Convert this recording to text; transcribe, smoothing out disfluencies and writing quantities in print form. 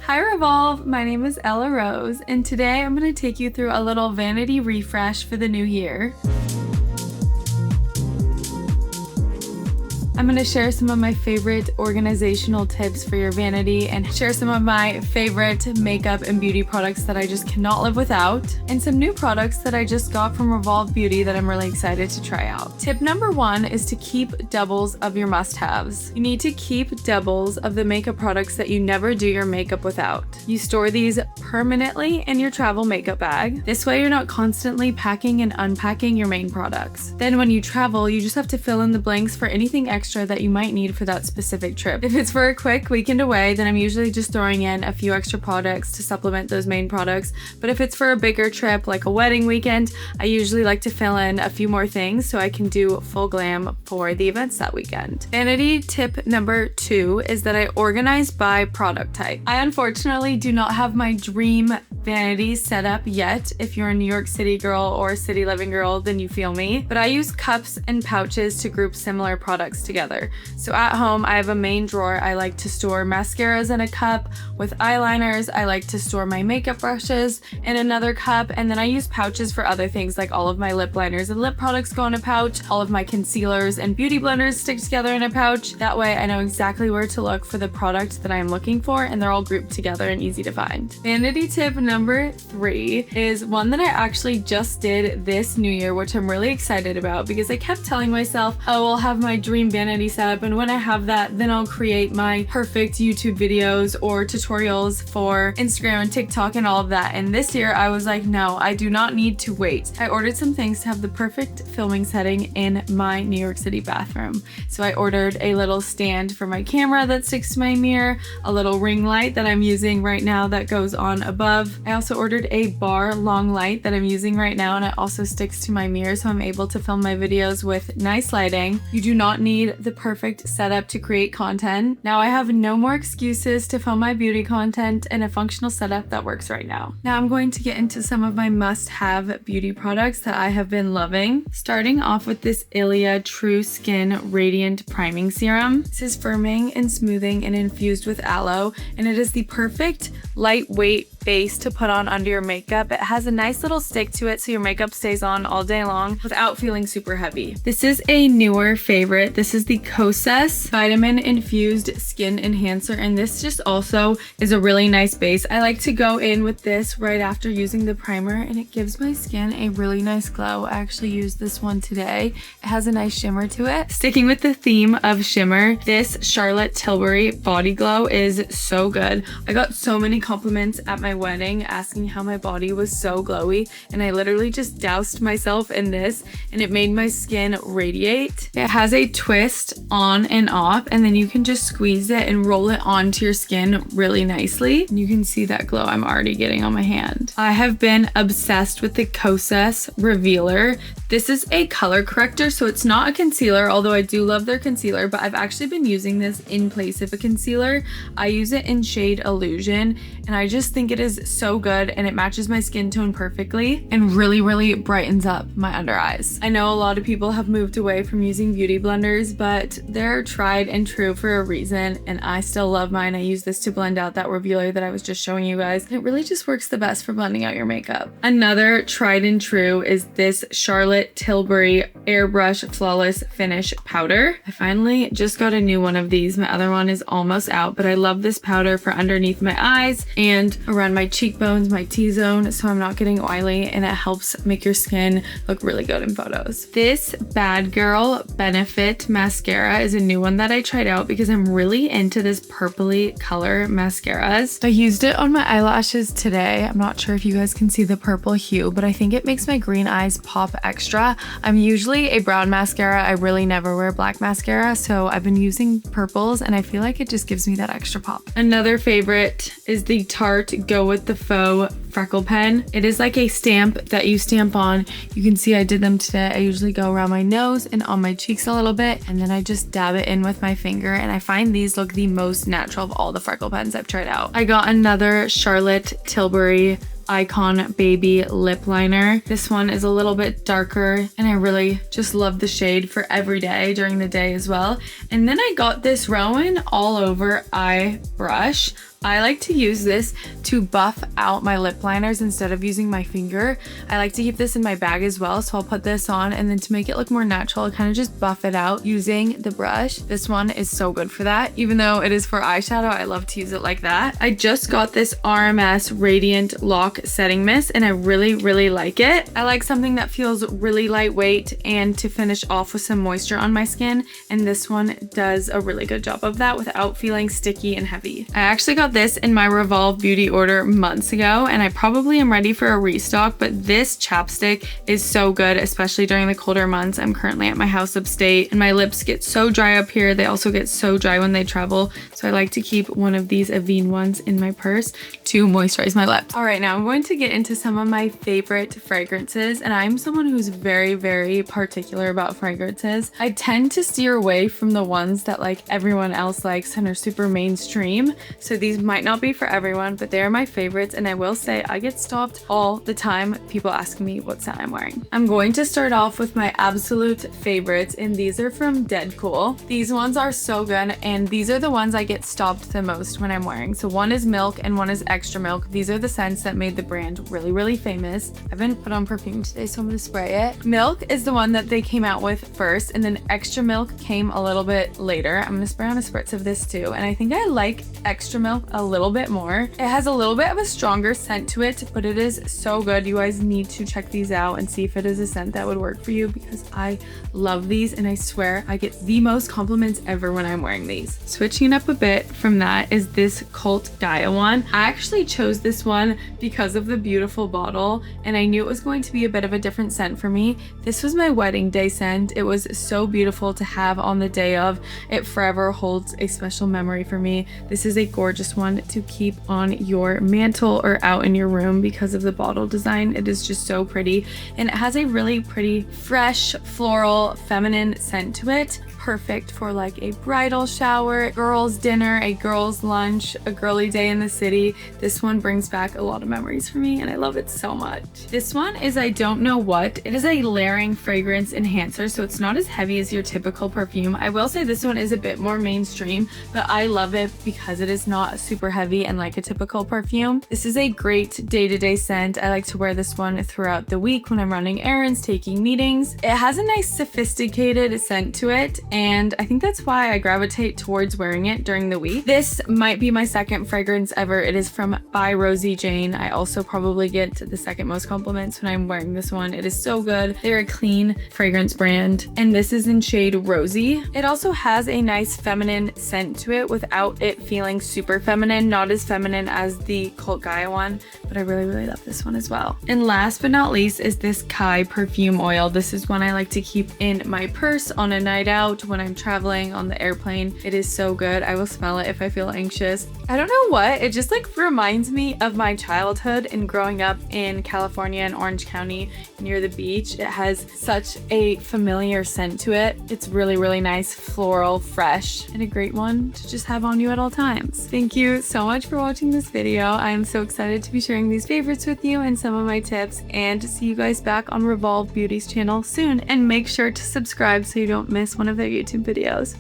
Hi Revolve, my name is Ella Rose, and today I'm going to take you through a little vanity refresh for the new year. I'm going to share some of my favorite organizational tips for your vanity and share some of my favorite makeup and beauty products that I just cannot live without, and some new products that I just got from Revolve Beauty that I'm really excited to try out. Tip number 1 is to keep doubles of your must-haves. You need to keep doubles of the makeup products that you never do your makeup without. You store these permanently in your travel makeup bag. This way you're not constantly packing and unpacking your main products. Then when you travel, you just have to fill in the blanks for anything extra that you might need for that specific trip. If it's for a quick weekend away, then I'm usually just throwing in a few extra products to supplement those main products. But if it's for a bigger trip, like a wedding weekend, I usually like to fill in a few more things so I can do full glam for the events that weekend. Vanity tip number 2 is that I organize by product type. I unfortunately do not have my dream vanity set up yet. If you're a New York City girl or a city living girl, then you feel me. But I use cups and pouches to group similar products together. So at home, I have a main drawer. I like to store mascaras in a cup. With eyeliners, I like to store my makeup brushes in another cup. And then I use pouches for other things, like all of my lip liners and lip products go in a pouch. All of my concealers and beauty blenders stick together in a pouch. That way I know exactly where to look for the product that I'm looking for, and they're all grouped together and easy to find. Vanity tip number 3 is one that I actually just did this new year, which I'm really excited about because I kept telling myself, oh, I'll have my dream vanity setup, and when I have that, then I'll create my perfect YouTube videos or tutorials for Instagram and TikTok and all of that. And this year I was like, no, I do not need to wait. I ordered some things to have the perfect filming setting in my New York City bathroom. So I ordered a little stand for my camera that sticks to my mirror, a little ring light that I'm using right now that goes on above. I also ordered a bar long light that I'm using right now, and it also sticks to my mirror so I'm able to film my videos with nice lighting. You do not need the perfect setup to create content. Now I have no more excuses to film my beauty content in a functional setup that works right now. Now I'm going to get into some of my must-have beauty products that I have been loving. Starting off with this Ilia True Skin Radiant Priming Serum. This is firming and smoothing and infused with aloe, and it is the perfect lightweight base to put on under your makeup. It has a nice little stick to it so your makeup stays on all day long without feeling super heavy. This is a newer favorite. This is the Kosas Vitamin-Infused Skin Enhancer, and this just also is a really nice base. I like to go in with this right after using the primer, and it gives my skin a really nice glow. I actually used this one today. It has a nice shimmer to it. Sticking with the theme of shimmer, this Charlotte Tilbury Body Glow is so good. I got so many compliments at my wedding asking how my body was so glowy, and I literally just doused myself in this and it made my skin radiate. It has a twist on and off, and then you can just squeeze it and roll it onto your skin really nicely, and you can see that glow I'm already getting on my hand. I have been obsessed with the Kosas Revealer. This is a color corrector, so it's not a concealer, although I do love their concealer, but I've actually been using this in place of a concealer. I use it in shade Illusion, and I just think it is so good, and it matches my skin tone perfectly and really brightens up my under eyes. I know a lot of people have moved away from using beauty blenders, but they're tried and true for a reason, and I still love mine. I use this to blend out that revealer that I was just showing you guys. It really just works the best for blending out your makeup. Another tried and true is this Charlotte Tilbury Airbrush Flawless Finish Powder. I finally just got a new one of these. My other one is almost out, but I love this powder for underneath my eyes and around my cheekbones, my T-zone, so I'm not getting oily, and it helps make your skin look really good in photos. This Bad Girl Benefit Mascara is a new one that I tried out because I'm really into this purpley color mascaras. I used it on my eyelashes today. I'm not sure if you guys can see the purple hue, but I think it makes my green eyes pop extra. I'm usually a brown mascara. I really never wear black mascara, so I've been using purples, and I feel like it just gives me that extra pop. Another favorite is the Tarte Go With The Faux freckle pen. It is like a stamp that you stamp on. You can see I did them today. I usually go around my nose and on my cheeks a little bit, and then I just dab it in with my finger, and I find these look the most natural of all the freckle pens I've tried out. I got another Charlotte Tilbury Icon Baby Lip Liner. This one is a little bit darker, and I really just love the shade for every day during the day as well. And then I got this Rowan All Over Eye Brush. I like to use this to buff out my lip liners instead of using my finger. I like to keep this in my bag as well, so I'll put this on, and then to make it look more natural, I kind of just buff it out using the brush. This one is so good for that. Even though it is for eyeshadow, I love to use it like that. I just got this RMS Radiant Lock Setting Mist, and I really like it. I like something that feels really lightweight and to finish off with some moisture on my skin, and this one does a really good job of that without feeling sticky and heavy. I actually got this in my Revolve Beauty order months ago, and I probably am ready for a restock, but this chapstick is so good, especially during the colder months. I'm currently at my house upstate, and my lips get so dry up here. They also get so dry when they travel, so I like to keep one of these Avene ones in my purse to moisturize my lips. All right, now I'm going to get into some of my favorite fragrances, and I'm someone who's very particular about fragrances. I tend to steer away from the ones that like everyone else likes and are super mainstream, so these might not be for everyone, but they're my favorites, and I will say I get stopped all the time people asking me what scent I'm wearing. I'm going to start off with my absolute favorites, and these are from Dead Cool. These ones are so good, and these are the ones I get stopped the most when I'm wearing. So one is Milk and one is Extra Milk. These are the scents that made the brand really famous. I haven't put on perfume today, so I'm gonna spray it. Milk is the one that they came out with first, and then Extra Milk came a little bit later. I'm gonna spray on a spritz of this too, and I think I like Extra Milk a little bit more. It has a little bit of a stronger scent to it, but it is so good. You guys need to check these out and see if it is a scent that would work for you, because I love these, and I swear I get the most compliments ever when I'm wearing these. Switching up a bit from that is this Cult Gaia one. I actually chose this one because of the beautiful bottle, and I knew it was going to be a bit of a different scent for me. This was my wedding day scent. It was so beautiful to have on the day of. It forever holds a special memory for me. This is a gorgeous one to keep on your mantle or out in your room because of the bottle design. It is just so pretty, and it has a really pretty, fresh, floral, feminine scent to it. Perfect for like a bridal shower, girls' dinner, a girls' lunch, a girly day in the city. This one brings back a lot of memories for me, and I love it so much. This one is I Don't Know What. It is a layering fragrance enhancer, so it's not as heavy as your typical perfume. I will say this one is a bit more mainstream, but I love it because it is not super heavy and like a typical perfume. This is a great day-to-day scent. I like to wear this one throughout the week when I'm running errands, taking meetings. It has a nice sophisticated scent to it, and I think that's why I gravitate towards wearing it during the week. This might be my second fragrance ever. It is from by Rosie Jane. I also probably get the second most compliments when I'm wearing this one. It is so good. They're a clean fragrance brand, and this is in shade Rosy. It also has a nice feminine scent to it without it feeling super feminine, not as feminine as the Cult Gaia one, but I really love this one as well. And last but not least is this Kai perfume oil. This is one I like to keep in my purse on a night out when I'm traveling on the airplane. It is so good. I will smell it if I feel anxious. I don't know what, it just like reminds me of my childhood and growing up in California in Orange County near the beach. It has such a familiar scent to it. It's really nice, floral, fresh, and a great one to just have on you at all times. Thank you so much for watching this video. I am so excited to be sharing these favorites with you and some of my tips, and to see you guys back on Revolve Beauty's channel soon. And make sure to subscribe so you don't miss one of their YouTube videos.